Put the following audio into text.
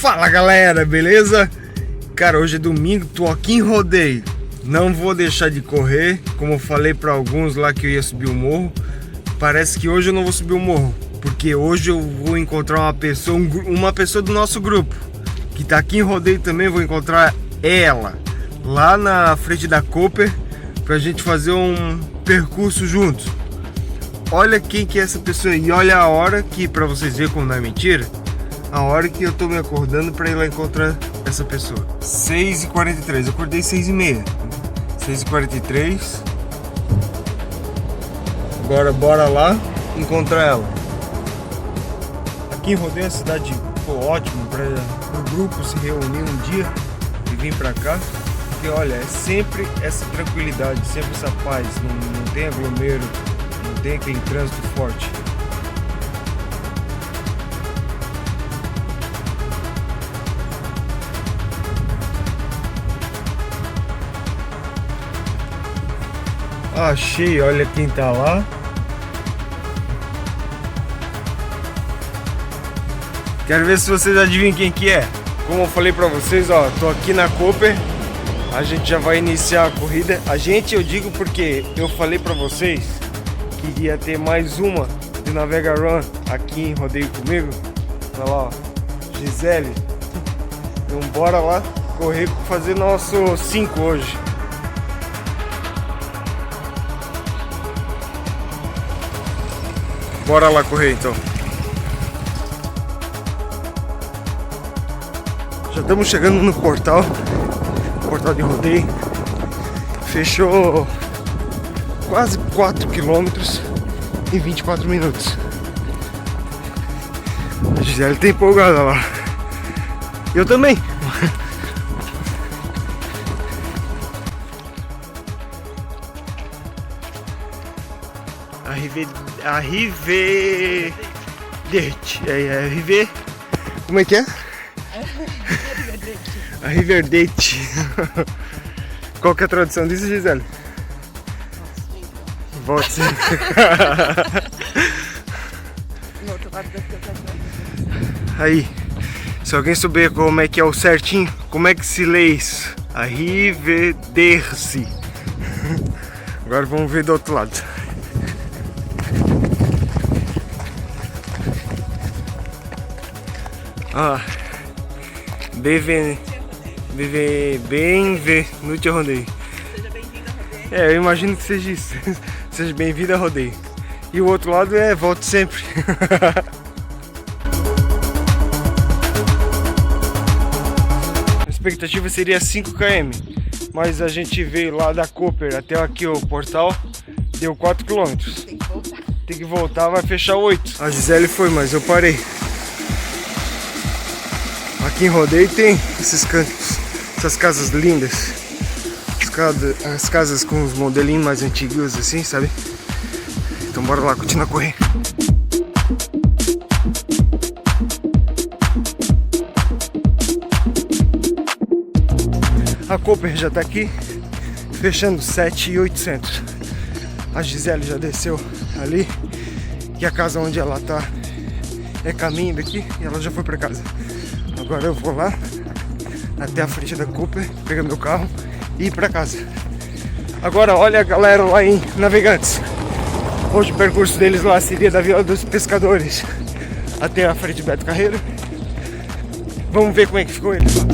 Fala galera, beleza? Cara, hoje é domingo, tô aqui em rodeio. Não vou deixar de correr, como eu falei pra alguns lá que eu ia subir o morro. Parece que hoje eu não vou subir o morro, porque hoje eu vou encontrar uma pessoa do nosso grupo que tá aqui em rodeio também. Vou encontrar ela lá na frente da Cooper pra gente fazer um percurso juntos. Olha quem que é essa pessoa e olha a hora que, pra vocês verem como não é mentira, a hora que eu tô me acordando pra ir lá encontrar essa pessoa. 6h43, eu acordei 6h30. 6h43. Agora bora lá encontrar ela. Aqui em Rodeio, a cidade ficou ótimo para o grupo se reunir um dia e vir pra cá. Porque olha, é sempre essa tranquilidade, sempre essa paz, não tem aglomero, não tem aquele trânsito forte. Achei, olha quem tá lá. Quero ver se vocês adivinham quem que é. Como eu falei pra vocês, ó, tô aqui na Cooper. A gente já vai iniciar a corrida. Eu digo porque eu falei pra vocês que ia ter mais uma de Navega Run aqui em Rodeio comigo. Olha lá, ó, Gisele. Então bora lá correr, fazer nosso 5 hoje. Bora lá correr então. Já estamos chegando no portal de rodeio. Fechou quase 4 km em 24 minutos. A Gisele tá empolgada lá. Eu também. Como é que é? Arrivederci. Qual que é a tradução disso, Gisele? Volte sempre. Aí, se alguém souber como é que é o certinho, como é que se lê isso? Arrivederci. Agora vamos ver do outro lado. Ah, bem-vindo a rodeio. Seja bem-vindo a rodeio. É, eu imagino que seja isso. Seja bem-vindo a rodeio. E o outro lado é volte sempre. A expectativa seria 5 km, mas a gente veio lá da Cooper até aqui o portal, deu 4 km. Tem que voltar. Tem que voltar, vai fechar 8. A Gisele foi, mas eu parei. Aqui em Rodeio tem esses cantos, essas casas lindas, as casas com os modelinhos mais antigos assim, sabe? Então bora lá, continuar a correr. A Cooper já tá aqui, fechando 7.800. A Gisele já desceu ali, e a casa onde ela tá é caminho daqui, e ela já foi pra casa. Agora eu vou lá até a frente da Cooper, pegar meu carro e ir pra casa. Agora olha a galera lá em Navegantes. Hoje o percurso deles lá seria da Vila dos Pescadores até a frente de Beto Carreiro. Vamos ver como é que ficou eles lá.